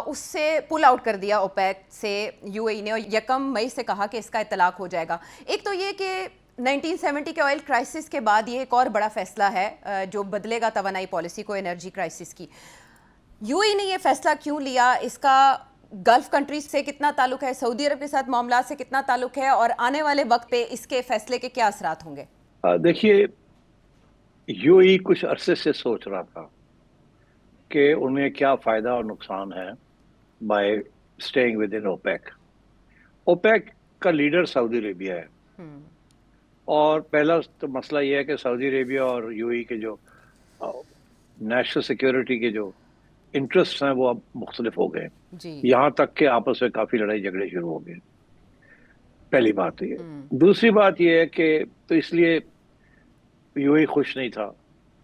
उससे पुल आउट कर दिया ओपेक से यूएई ने, और 1 मई से कहा कि इसका इतलाक हो जाएगा। एक तो ये कि 1970 के ऑयल क्राइसिस के बाद ये एक और बड़ा फैसला है जो बदलेगा तवानाई पॉलिसी को एनर्जी क्राइसिस की। यूएई ने ये फैसला क्यों लिया? इसका गल्फ कंट्रीज से कितना ताल्लुक है, सऊदी अरब के साथ मामला से कितना ताल्लुक है, और आने वाले वक्त पे इसके फैसले के क्या असरात होंगे? देखिए, यूएई कुछ अरसे से सोच रहा था कि उन्हें क्या फायदा और नुकसान है by staying within OPEC. OPEC का लीडर सऊदी अरेबिया है, और पहला तो मसला यह है कि सऊदी अरेबिया और यूएई के जो नेशनल सिक्योरिटी के जो इंटरेस्ट हैं वो अब मुख्तलिफ हो गए। यहाँ तक कि आपस में काफी लड़ाई झगड़े शुरू हो गए। पहली बात ये। दूसरी बात ये है कि तो इसलिए यूएई खुश नहीं था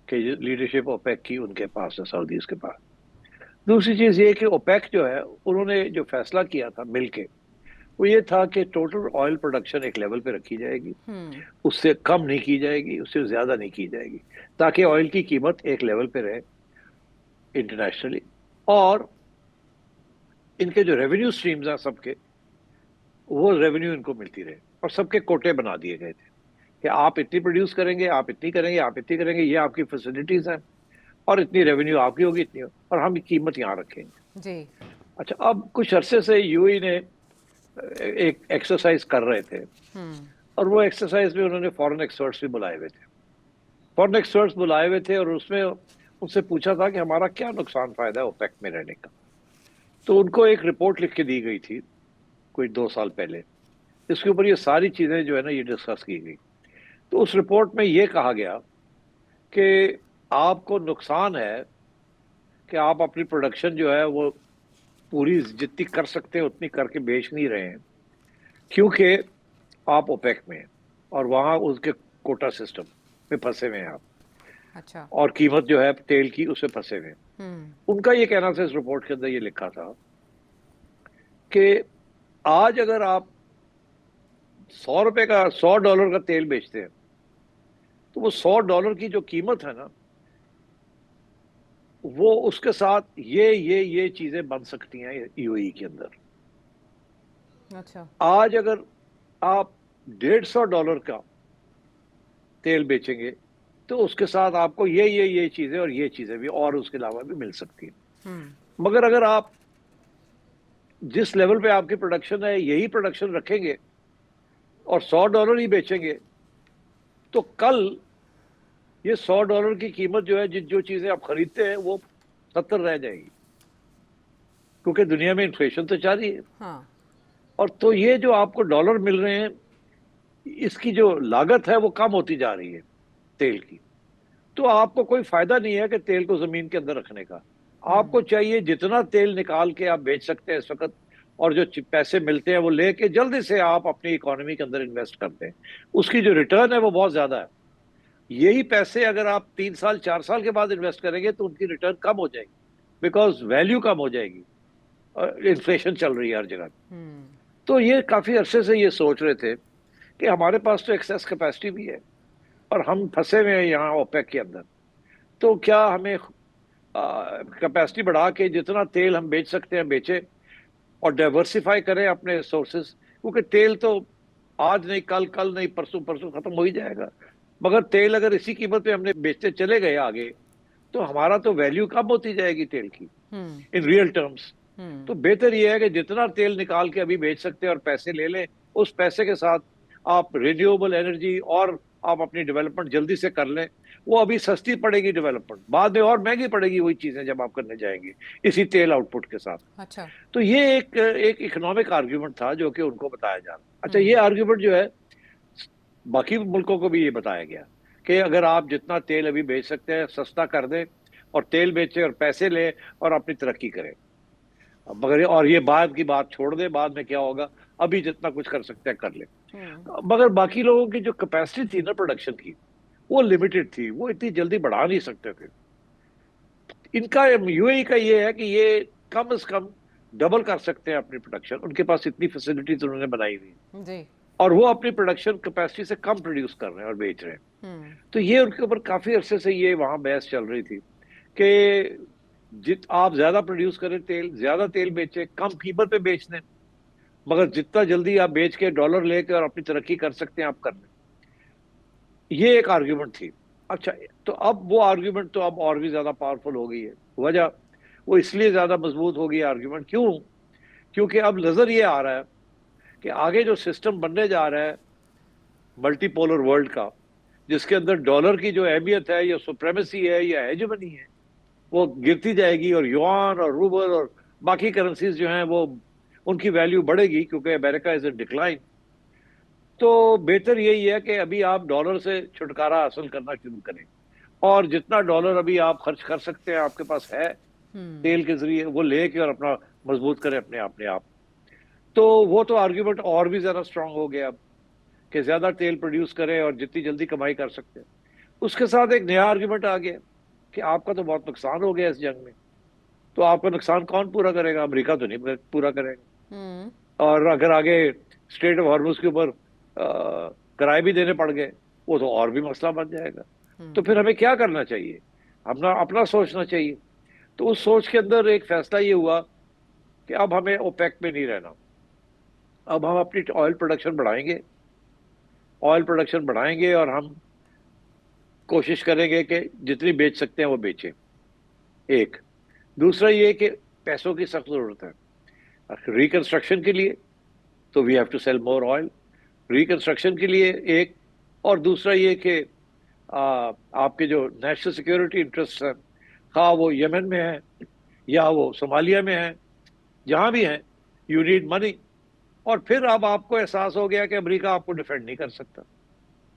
कि लीडरशिप ओपेक की उनके पास है, सऊदीज के पास। दूसरी चीज ये कि ओपेक जो है, उन्होंने जो फैसला किया था मिलके, वो ये था कि टोटल ऑयल प्रोडक्शन एक लेवल पे रखी जाएगी, उससे कम नहीं की जाएगी, उससे ज्यादा नहीं की जाएगी, ताकि ऑयल की कीमत एक लेवल पे रहे इंटरनेशनली। और इनके जो रेवेन्यू स्ट्रीम्स हैं सबके, वो रेवेन्यू इनको मिलती रहे, और सबके कोटे बना दिए गए थे कि आप इतनी प्रोड्यूस करेंगे, आप इतनी करेंगे, आप इतनी करेंगे, ये आपकी फैसिलिटीज हैं, और इतनी रेवेन्यू आपकी होगी, इतनी, और हम कीमत यहाँ रखेंगे जी। अच्छा, अब कुछ अरसे से यूएई ने एक एक्सरसाइज कर रहे थे, और वो एक्सरसाइज में उन्होंने फॉरेन एक्सपर्ट्स भी बुलाए हुए थे। फॉरेन एक्सपर्ट्स बुलाए हुए थे, और उसमें उनसे पूछा था कि हमारा क्या नुकसान फायदा है ओपेक में रहने का। तो उनको एक रिपोर्ट लिख के दी गई थी कोई 2 साल पहले, इसके ऊपर ये सारी चीजें जो है ना ये डिस्कस की गई। तो उस रिपोर्ट में ये कहा गया कि आपको नुकसान है कि आप अपनी प्रोडक्शन जो है वो पूरी जितनी कर सकते हैं उतनी करके बेच नहीं रहे हैं, क्योंकि आप ओपेक में हैं और वहां उसके कोटा सिस्टम में फंसे हुए हैं आप। अच्छा। और कीमत जो है तेल की उससे फंसे हुए हैं। उनका ये कहना था, इस रिपोर्ट के अंदर ये लिखा था कि आज अगर आप $100 का तेल बेचते हैं, तो वो $100 की जो कीमत है ना, वो उसके साथ ये चीजें बन सकती हैं यूएई के अंदर। अच्छा। आज अगर आप $150 का तेल बेचेंगे, तो उसके साथ आपको ये चीजें और ये चीजें भी और उसके अलावा भी मिल सकती हैं। मगर अगर आप जिस लेवल पे आपकी प्रोडक्शन है यही प्रोडक्शन रखेंगे और $100 ही बेचेंगे, तो कल ये $100 की कीमत जो है, जो चीजें आप खरीदते हैं वो 70 रह जाएगी, क्योंकि दुनिया में इन्फ्लेशन तो जारी है। हाँ। और तो ये जो आपको डॉलर मिल रहे हैं, इसकी जो लागत है वो कम होती जा रही है तेल की। तो आपको कोई फायदा नहीं है कि तेल को जमीन के अंदर रखने का। आपको चाहिए जितना तेल निकाल के आप बेच सकते हैं इस वक्त, और जो पैसे मिलते हैं वो लेके जल्दी से आप अपनी इकोनॉमी के अंदर इन्वेस्ट करते हैं, उसकी जो रिटर्न है वो बहुत ज्यादा है। यही पैसे अगर आप 3 साल 4 साल के बाद इन्वेस्ट करेंगे तो उनकी रिटर्न कम हो जाएगी, बिकॉज वैल्यू कम हो जाएगी, और इन्फ्लेशन चल रही है हर जगह। तो ये काफी अरसे से ये सोच रहे थे कि हमारे पास तो एक्सेस कैपेसिटी भी है और हम फंसे हुए हैं यहाँ ओपेक के अंदर, तो क्या हमें कैपेसिटी बढ़ा के जितना तेल हम बेच सकते हैं बेचें, और डाइवर्सिफाई करें अपने सोर्सेस, क्योंकि तेल तो आज नहीं कल नहीं परसों खत्म हो ही जाएगा। मगर तेल अगर इसी कीमत पे हमने बेचते चले गए आगे, तो हमारा तो वैल्यू कम होती जाएगी तेल की इन रियल टर्म्स। तो बेहतर यह है कि जितना तेल निकाल के अभी बेच सकते हैं और पैसे ले लें, उस पैसे के साथ आप रिन्यूएबल एनर्जी और आप अपनी डेवलपमेंट जल्दी से कर लें। वो अभी सस्ती पड़ेगी डेवलपमेंट, बाद में और महंगी पड़ेगी वही चीजें जब आप करने जाएंगे इसी तेल आउटपुट के साथ। अच्छा। तो ये एक इकोनॉमिक आर्ग्यूमेंट था जो कि उनको बताया जा रहा। अच्छा, ये आर्ग्यूमेंट जो है बाकी मुल्कों को भी ये बताया गया कि अगर आप जितना तेल अभी बेच सकते हैं सस्ता कर दें, और तेल बेचें और पैसे लें और अपनी तरक्की करें। मगर और ये बाद की बात छोड़ दें, बाद में क्या होगा, अभी जितना कुछ कर सकते हैं कर ले। मगर बाकी लोगों की जो कैपेसिटी थी ना प्रोडक्शन की, वो लिमिटेड थी, वो इतनी जल्दी बढ़ा नहीं सकते थे। इनका यूएई का ये है कि ये कम से कम डबल कर सकते हैं अपनी प्रोडक्शन। उनके पास इतनी फैसिलिटीज उन्होंने बनाई हुई है जी। और वो अपनी प्रोडक्शन कैपेसिटी से कम प्रोड्यूस कर रहे हैं और बेच रहे हैं। तो ये उनके ऊपर काफी अरसे से ये वहां बहस चल रही थी कि आप ज्यादा प्रोड्यूस करें तेल, ज्यादा तेल बेचें, कम कीमत पे बेच दें, मगर जितना जल्दी आप बेच के डॉलर लेकर और अपनी तरक्की कर सकते हैं आप कर लें। ये एक आर्ग्यूमेंट थी। अच्छा, तो अब वो आर्ग्यूमेंट तो अब और भी ज्यादा पावरफुल हो गई है। वजह वो इसलिए ज्यादा मजबूत हो गई आर्ग्यूमेंट, क्यों? क्योंकि अब नजर ये आ रहा है कि आगे जो सिस्टम बनने जा रहा है मल्टीपोलर वर्ल्ड का, जिसके अंदर डॉलर की जो अहमियत है या सुप्रेमेसी है या हेजेमनी है वो गिरती जाएगी, और युआन और रूबल और बाकी करेंसीज जो हैं वो उनकी वैल्यू बढ़ेगी क्योंकि अमेरिका इज इन डिक्लाइन। तो बेहतर यही है कि अभी आप डॉलर से छुटकारा हासिल करना शुरू करें, और जितना डॉलर अभी आप खर्च कर सकते हैं आपके पास है तेल के जरिए, वो लेके और अपना मजबूत करें अपने आप। तो वो तो आर्ग्यूमेंट और भी ज्यादा स्ट्रांग हो गया अब कि ज्यादा तेल प्रोड्यूस करें और जितनी जल्दी कमाई कर सकते हैं। उसके साथ एक नया आर्ग्यूमेंट आ गया कि आपका तो बहुत नुकसान हो गया इस जंग में, तो आपका नुकसान कौन पूरा करेगा? अमेरिका तो नहीं पूरा करेगा। और अगर आगे स्ट्रेट ऑफ हॉर्मुज के ऊपर किराए भी देने पड़ गए, वो तो और भी मसला बन जाएगा। तो फिर हमें क्या करना चाहिए? अपना अपना सोचना चाहिए। तो उस सोच के अंदर एक फैसला ये हुआ कि अब हमें ओपेक में नहीं रहना। अब हम अपनी ऑयल प्रोडक्शन बढ़ाएंगे, ऑयल प्रोडक्शन बढ़ाएंगे और हम कोशिश करेंगे कि जितनी बेच सकते हैं वो बेचें। एक दूसरा ये कि पैसों की सख्त जरूरत है रिकंस्ट्रक्शन के लिए, तो we have to sell more oil reconstruction के लिए। एक और दूसरा ये कि आपके जो नेशनल सिक्योरिटी इंटरेस्ट हैं, खा वो यमन में है या वो सोमालिया में है, जहां भी है, यू नीड मनी। और फिर अब आपको एहसास हो गया कि अमेरिका आपको डिफेंड नहीं कर सकता।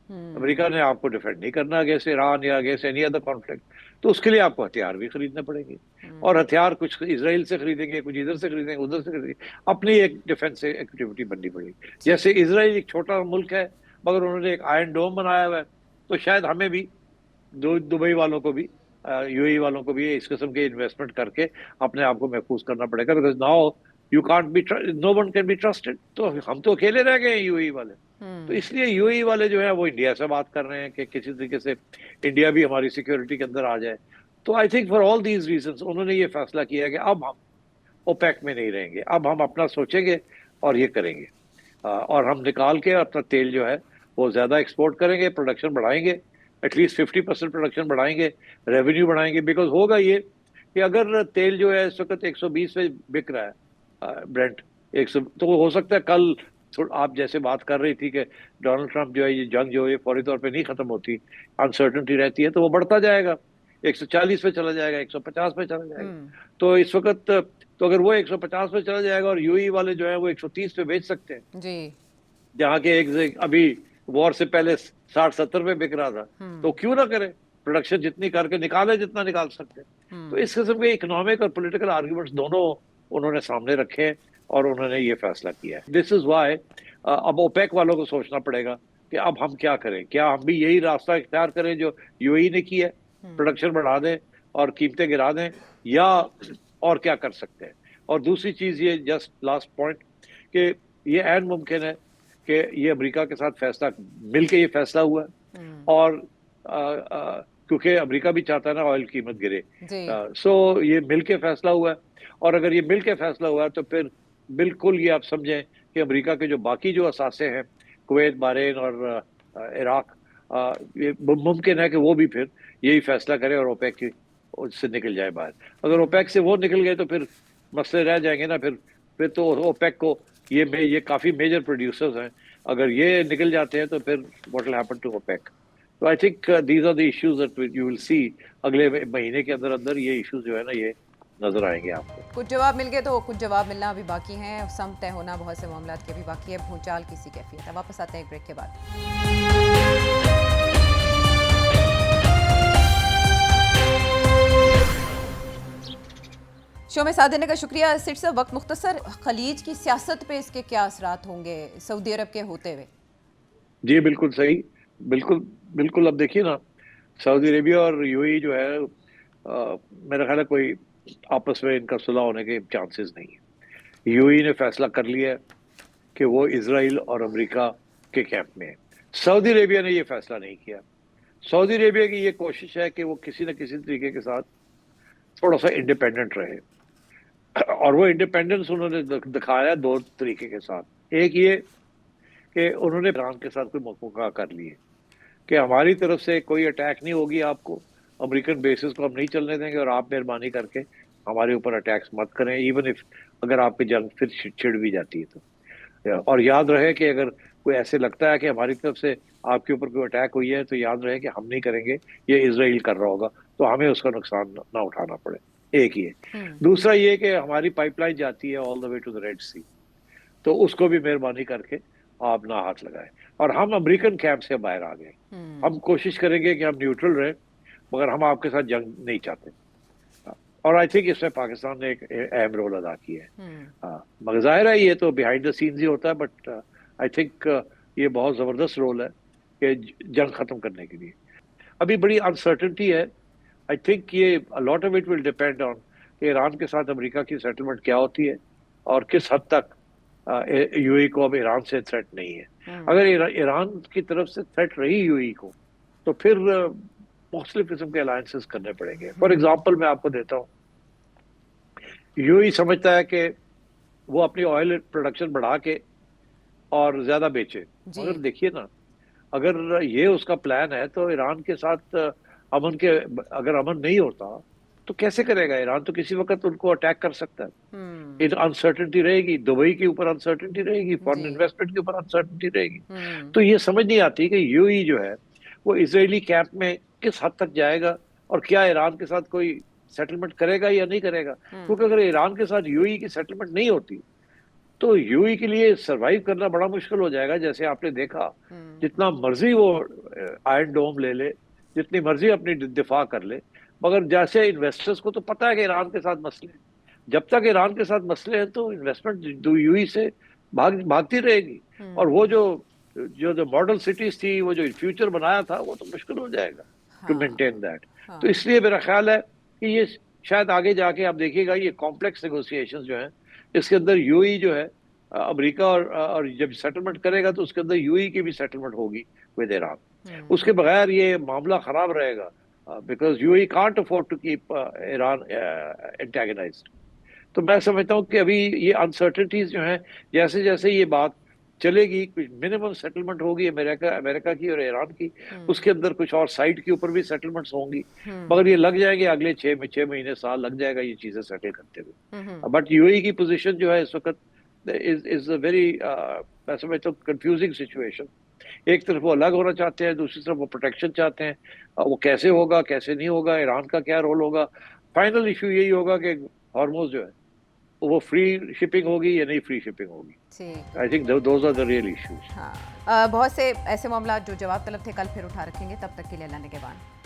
अमेरिका ने आपको डिफेंड नहीं करना अगेंस्ट ईरान या अगेंस्ट एनी अदर कॉन्फ्लिक्ट, तो उसके लिए आपको हथियार भी खरीदने पड़ेंगे। और हथियार कुछ इसराइल से खरीदेंगे, कुछ इधर से खरीदेंगे, उधर से खरीदेंगे, अपनी एक डिफेंस एक्टिविटी बननी पड़ेगी। जैसे इसराइल एक छोटा मुल्क है मगर उन्होंने एक आयरन डोम बनाया हुआ है, तो शायद हमें भी दुबई वालों को भी यूएई वालों को भी इस किस्म के इन्वेस्टमेंट करके अपने आप को महफूज करना पड़ेगा, because now you can't be, no one can be trusted. तो हम तो अकेले रह गए यूएई वाले। तो इसलिए यूएई वाले जो है वो इंडिया से बात कर रहे हैं कि किसी तरीके से इंडिया भी हमारी सिक्योरिटी के अंदर आ जाए। तो I think for all these reasons उन्होंने ये फैसला किया कि अब हम ओपेक में नहीं रहेंगे, अब हम अपना सोचेंगे और ये करेंगे। और हम निकाल के अपना तेल जो है वो ज्यादा एक्सपोर्ट करेंगे, प्रोडक्शन बढ़ाएंगे, एटलीस्ट 50% प्रोडक्शन बढ़ाएंगे, रेवेन्यू बढ़ाएंगे। बिकॉज होगा ये कि अगर तेल जो है इस वक्त 120 पे बिक रहा है ब्रेंट 100, तो हो सकता है कल आप जैसे बात कर रही थी कि डोनाल्ड ट्रंप जो है ये जंग जो है फौरी तौर पे नहीं खत्म होती, अनसर्टनिटी रहती है, तो वो बढ़ता जाएगा, 140 पे चला जाएगा, 150 पे चला जाएगा। तो इस वक्त तो अगर वो 150 पे चला जाएगा और यूएई वाले जो है वो 130 पे बेच सकते हैं जी, जहाँ के एक अभी वॉर से पहले 60-70 पे बिक रहा था, तो क्यों ना करें प्रोडक्शन जितनी करके निकाले जितना निकाल सकते हैं। तो इस किस्म के इकोनॉमिक और पॉलिटिकल आर्ग्यूमेंट्स दोनों उन्होंने सामने रखे हैं और उन्होंने ये फैसला किया है। दिस इज वाई अब ओपेक वालों को सोचना पड़ेगा कि अब हम क्या करें, क्या हम भी यही रास्ता इख्तियार करें जो यूएई ने किया है, प्रोडक्शन बढ़ा दें और कीमतें गिरा दें, या और क्या कर सकते हैं। और दूसरी चीज ये जस्ट लास्ट पॉइंट कि ये ऐन मुमकिन है कि ये अमेरिका के साथ फैसला मिलके ये फैसला हुआ है, और क्योंकि अमेरिका भी चाहता है ना ऑयल कीमत गिरे, सो ये मिलके फैसला हुआ है। और अगर ये मिलके फैसला हुआ है तो फिर बिल्कुल ये आप समझें कि अमेरिका के जो बाकी जो असासे हैं, कुवैत, बहरीन और इराक, ये मुमकिन है कि वो भी फिर यही फैसला करें और ओपेक की उससे निकल जाए बाहर। अगर ओपेक से वो निकल गए तो फिर मसले रह जाएंगे ना, फिर तो ओपेक को ये काफी मेजर प्रोड्यूसर्स हैं, अगर ये निकल जाते हैं तो फिर what will happen to OPEC. तो I think these are the issues that you will see अगले महीने के अंदर अंदर, ये इश्यूज जो है ना ये नजर आएंगे आपको। कुछ जवाब मिल गए तो कुछ जवाब मिलना अभी बाकी हैं, सम तय होना बहुत से मामला के अभी बाकी है। भूचाल किसी कैफियत है। वापस आते हैं एक ब्रेक के बाद। शो में साथ देने का शुक्रिया। सिट साहब, वक्त मुख्तसर, खलीज की सियासत पे इसके क्या असरात होंगे सऊदी अरब के होते हुए? जी बिल्कुल सही, बिल्कुल बिल्कुल। अब देखिए ना, सऊदी अरेबिया और यूएई जो है मेरा ख्याल है कोई आपस में इनका सुलह होने के चांसेस नहीं है। यूएई ने फैसला कर लिया है कि वो इसराइल और अमेरिका के कैंप में है। सऊदी अरेबिया ने ये फैसला नहीं किया। सऊदी अरेबिया की ये कोशिश है कि वो किसी न किसी तरीके के साथ थोड़ा सा इंडिपेंडेंट रहे, और वो इंडिपेंडेंस उन्होंने दिखाया दो तरीके के साथ। एक ये कि उन्होंने ईरान के साथ कोई मौका कर लिए कि हमारी तरफ से कोई अटैक नहीं होगी, आपको अमेरिकन बेसिस को हम नहीं चलने देंगे, और आप मेहरबानी करके हमारे ऊपर अटैक्स मत करें, इवन इफ अगर आपकी जंग फिर छिड़ भी जाती है तो। और याद रहे कि अगर कोई ऐसे लगता है कि हमारी तरफ से आपके ऊपर कोई अटैक हुई है, तो याद रहे कि हम नहीं करेंगे, ये इसराइल कर रहा होगा, तो हमें उसका नुकसान ना उठाना पड़े। एक ये। दूसरा ये कि हमारी पाइपलाइन जाती है all the way to the Red Sea, तो उसको भी मेहरबानी करके आप ना हाथ लगाएं। और हम अमेरिकन कैंप से बाहर आ गए। हम कोशिश करेंगे कि हम न्यूट्रल रहें, मगर हम आपके साथ जंग नहीं चाहते। और आई थिंक इसमें पाकिस्तान ने एक अहम रोल अदा किया है। हाँ, मगर जाहिर है ये तो बिहाइंड द सीन्स ही होता है, बट आई थिंक ये बहुत जबरदस्त रोल है कि जंग खत्म करने के लिए। अभी बड़ी अनसर्टेनिटी है। आई थिंक ये lot of it will depend on Iran के साथ अमेरिका की सेटलमेंट क्या होती है और किस हद तक यूएई को अब ईरान से थ्रेट नहीं है। अगर ईरान की तरफ से थ्रेट रही यूएई को, तो फिर मुख्तलिफ किस्म के अलायंसेस करने पड़ेंगे। फॉर एग्जाम्पल मैं आपको देता हूँ, यूएई समझता है कि वो अपनी ऑयल प्रोडक्शन बढ़ा के और ज्यादा बेचे, मगर देखिए ना, अगर ये उसका प्लान है तो ईरान के साथ अगर अमन नहीं होता तो कैसे करेगा ईरान? तो किसी वक्त उनको अटैक कर सकता है। अनसर्टेनिटी रहेगी, दुबई के ऊपर अनसर्टेनिटी रहेगी, फॉरेन इन्वेस्टमेंट के ऊपर अनसर्टेनिटी रहेगी। तो ये समझ नहीं आती कि यूएई जो है वो इजरायली कैंप में किस हद तक जाएगा और क्या ईरान के साथ कोई सेटलमेंट करेगा या नहीं करेगा। क्योंकि अगर ईरान के साथ यूएई की सेटलमेंट नहीं होती तो यूएई के लिए सरवाइव करना बड़ा मुश्किल हो जाएगा। जैसे आपने देखा, जितना मर्जी वो आयरन डोम ले ले, जितनी मर्जी अपनी दिफा कर ले, मगर जैसे इन्वेस्टर्स को तो पता है कि ईरान के साथ मसले हैं। जब तक ईरान के साथ मसले हैं तो इन्वेस्टमेंट यूएई से भागती रहेगी। और वो जो मॉडल सिटीज थी, वो जो फ्यूचर बनाया था, वो तो मुश्किल हो जाएगा टू मेंटेन दैट। तो इसलिए मेरा ख्याल है कि ये शायद आगे जाके आप देखिएगा, ये कॉम्प्लेक्स नेगोशिएशंस जो हैं, इसके अंदर यूएई जो है अमेरिका और जब सेटलमेंट करेगा तो उसके अंदर यूएई की भी सेटलमेंट होगी विद ईरान। उसके बगैर ये मामला खराब रहेगा, because UAE can't afford to keep Iran antagonised. तो मैं समझता हूँ कि अभी ये अनसर्टेनिटीज जो हैं, जैसे जैसे ये बात चलेगी, कुछ मिनिमम सेटलमेंट होगी अमेरिका की और ईरान की, उसके अंदर कुछ और साइड के ऊपर भी सेटलमेंट्स होंगी, मगर ये लग जाएंगे अगले 6 महीने साल लग जाएगा ये चीजें सेटल करते हुए। बट यूएई की पोजीशन जो है इस वक्त इज अ वेरी, मैं समझता हूँ, कंफ्यूजिंग सिचुएशन। एक तरफ वो अलग होना चाहते हैं, दूसरी तरफ वो प्रोटेक्शन चाहते हैं। वो कैसे होगा, कैसे नहीं होगा, ईरान का क्या रोल होगा? फाइनल इशू यही होगा कि हॉर्मुज़ जो है वो फ्री शिपिंग होगी या नहीं फ्री शिपिंग होगी। I think those are the real issues. हाँ, बहुत से ऐसे मामला जो जवाब तलब थे कल फिर उठा रखेंगे। तब तक के लिए अल्लाह ने के बाद।